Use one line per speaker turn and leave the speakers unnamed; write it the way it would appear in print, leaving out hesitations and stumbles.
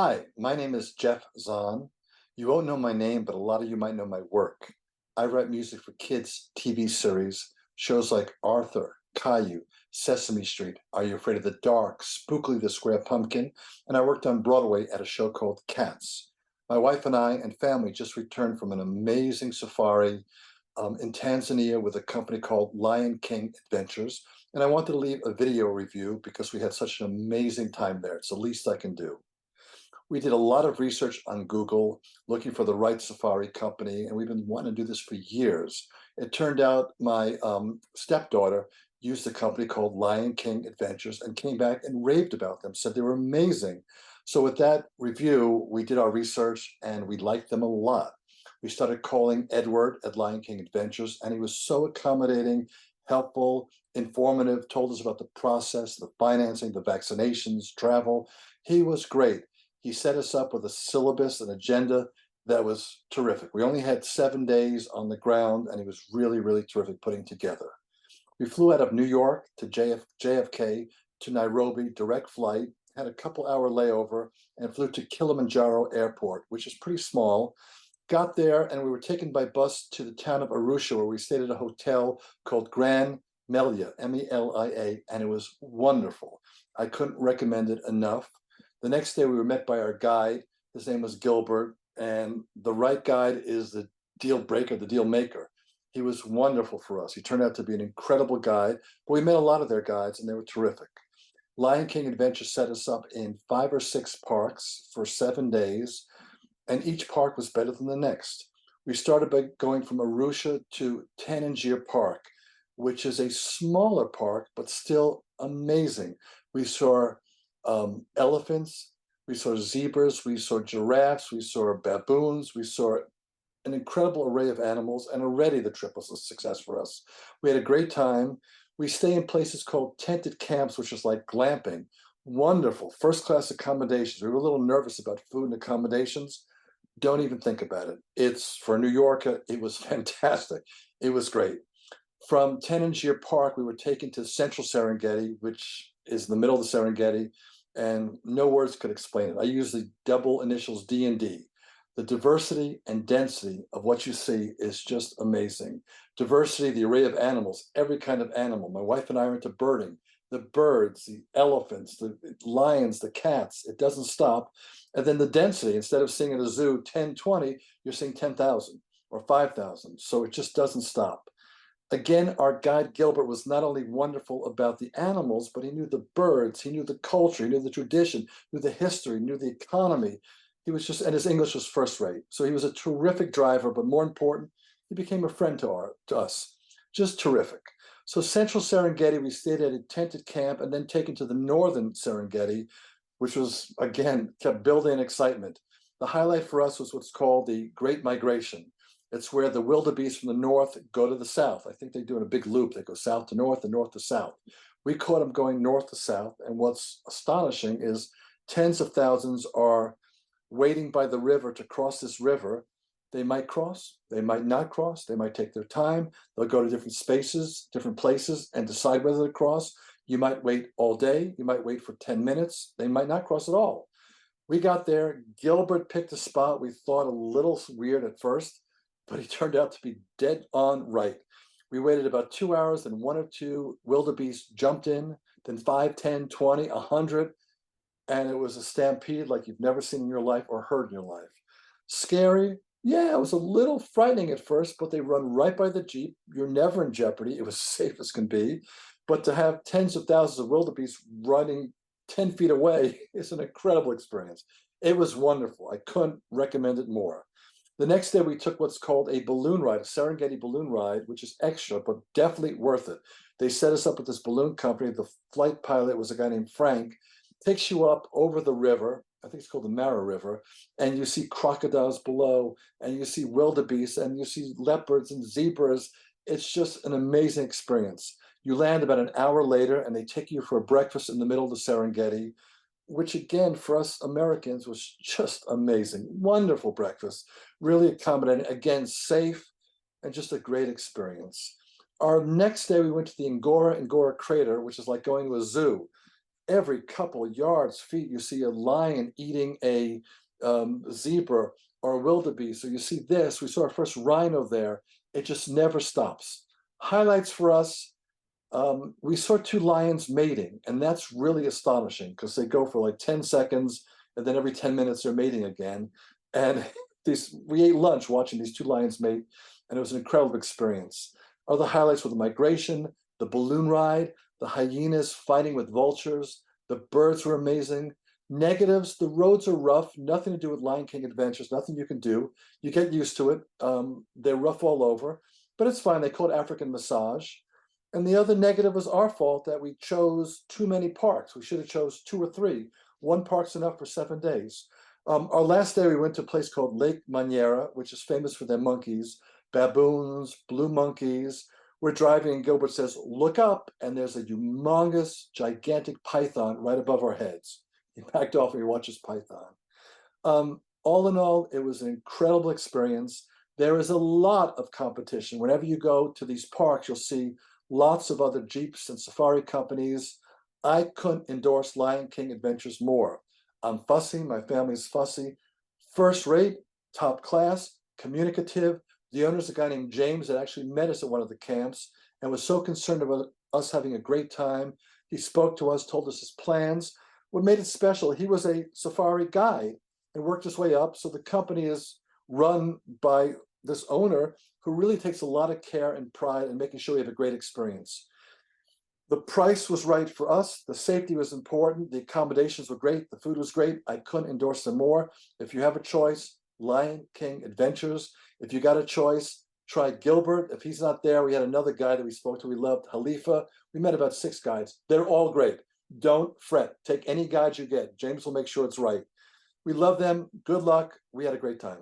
Hi, my name is Jeff Zahn. You won't know my name, but a lot of you might know my work. I write music for kids' TV series, shows like Arthur, Caillou, Sesame Street, Are You Afraid of the Dark, Spookily the Square Pumpkin, and I worked on Broadway at a show called Cats. My wife and I and family just returned from an amazing safari in Tanzania with a company called Lion King Adventures, and I wanted to leave a video review because we had such an amazing time there. It's the least I can do. We did a lot of research on Google looking for the right safari company, and we've been wanting to do this for years. It turned out my stepdaughter used a company called Lion King Adventures and came back and raved about them, said they were amazing. So with that review, we did our research and we liked them a lot. We started calling Edward at Lion King Adventures, and he was so accommodating, helpful, informative, told us about the process, the financing, the vaccinations, travel. He was great. He set us up with a syllabus, an agenda that was terrific. We only had 7 days on the ground, and he was really, really terrific putting together. We flew out of New York to JFK to Nairobi, direct flight, had a couple-hour layover, and flew to Kilimanjaro Airport, which is pretty small. Got there, and we were taken by bus to the town of Arusha, where we stayed at a hotel called Grand Melia, Melia, and it was wonderful. I couldn't recommend it enough. The next day, we were met by our guide. His name was Gilbert, and the right guide is the deal breaker, the deal maker. He was wonderful for us. He turned out to be an incredible guide, but we met a lot of their guides, and they were terrific. Lion King Adventure set us up in 5 or 6 parks for 7 days, and each park was better than the next. We started by going from Arusha to Tangier Park, which is a smaller park, but still amazing. We saw elephants, we saw zebras, we saw giraffes, we saw baboons, we saw an incredible array of animals, and already the trip was a success for us. We had a great time. We stay in places called tented camps, which is like glamping. Wonderful, first-class accommodations. We were a little nervous about food and accommodations. Don't even think about it. It's for a New Yorker, it was fantastic. It was great. From Tangier Park, we were taken to Central Serengeti, which is in the middle of the Serengeti, and no words could explain it. I use the double initials D&D. The diversity and density of what you see is just amazing. Diversity, the array of animals, every kind of animal. My wife and I are into birding. The birds, the elephants, the lions, the cats, it doesn't stop. And then the density, instead of seeing at a zoo 10, 20, you're seeing 10,000 or 5,000. So it just doesn't stop. Again, our guide Gilbert was not only wonderful about the animals, but he knew the birds, he knew the culture, he knew the tradition, knew the history, knew the economy. He was just, and his English was first rate. So he was a terrific driver, but more important, he became a friend to us. Just terrific. So Central Serengeti, we stayed at a tented camp and then taken to the northern Serengeti, which was, again, kept building excitement. The highlight for us was what's called the Great Migration. It's where the wildebeest from the north go to the south. I think they do in a big loop. They go south to north and north to south. We caught them going north to south. And what's astonishing is tens of thousands are waiting by the river to cross this river. They might cross, they might not cross, they might take their time. They'll go to different spaces, different places, and decide whether to cross. You might wait all day. You might wait for 10 minutes. They might not cross at all. We got there. Gilbert picked a spot we thought a little weird at first, but he turned out to be dead on right. We waited about 2 hours, and one or two wildebeest jumped in, then 5, 10, 20, 100, and it was a stampede like you've never seen in your life or heard in your life. Scary? Yeah, it was a little frightening at first, but they run right by the Jeep. You're never in jeopardy. It was safe as can be. But to have tens of thousands of wildebeest running 10 feet away is an incredible experience. It was wonderful. I couldn't recommend it more. The next day, we took what's called a balloon ride, a Serengeti balloon ride, which is extra, but definitely worth it. They set us up with this balloon company. The flight pilot was a guy named Frank, takes you up over the river. I think it's called the Mara River, and you see crocodiles below, and you see wildebeest, and you see leopards and zebras. It's just an amazing experience. You land about an hour later, and they take you for a breakfast in the middle of the Serengeti, which again, for us Americans, was just amazing. Wonderful breakfast, really accommodating, again, safe, and just a great experience. Our next day, we went to the Ngora Ngora crater, which is like going to a zoo. every couple of yards, feet, you see a lion eating a zebra or a wildebeest. So you see this. We saw our first rhino there. It just never stops. Highlights for us, we saw two lions mating, and that's really astonishing because they go for like 10 seconds, and then every 10 minutes they're mating again. And we ate lunch watching these two lions mate, and it was an incredible experience. Other highlights were the migration, the balloon ride, the hyenas fighting with vultures. The birds were amazing. Negatives, the roads are rough, nothing to do with Lion King Adventures, nothing you can do. You get used to it. They're rough all over, but it's fine. They call it African massage. And the other negative was our fault that we chose too many parks. We should have chose two or three. One park's enough for 7 days. Our last day, we went to a place called Lake Maniera, which is famous for their monkeys, baboons, blue monkeys. We're driving, and Gilbert says, "Look up," and there's a humongous, gigantic python right above our heads. He backed off and we watched this python. All in all, it was an incredible experience. There is a lot of competition. Whenever you go to these parks, you'll see lots of other Jeeps and safari companies. I couldn't endorse Lion King Adventures more. I'm fussy, my family's fussy, first rate, top class, communicative. The owner's a guy named James that actually met us at one of the camps and was so concerned about us having a great time. He spoke to us, told us his plans. What made it special, he was a safari guide and worked his way up. So the company is run by this owner who really takes a lot of care and pride in making sure we have a great experience. The price was right for us. The safety was important. The accommodations were great. The food was great. I couldn't endorse them more. If you have a choice, Lion King Adventures. If you got a choice, try Gilbert. If he's not there, we had another guy that we spoke to. We loved Halifa. We met about 6 guides. They're all great. Don't fret. Take any guide you get. James will make sure it's right. We love them. Good luck. We had a great time.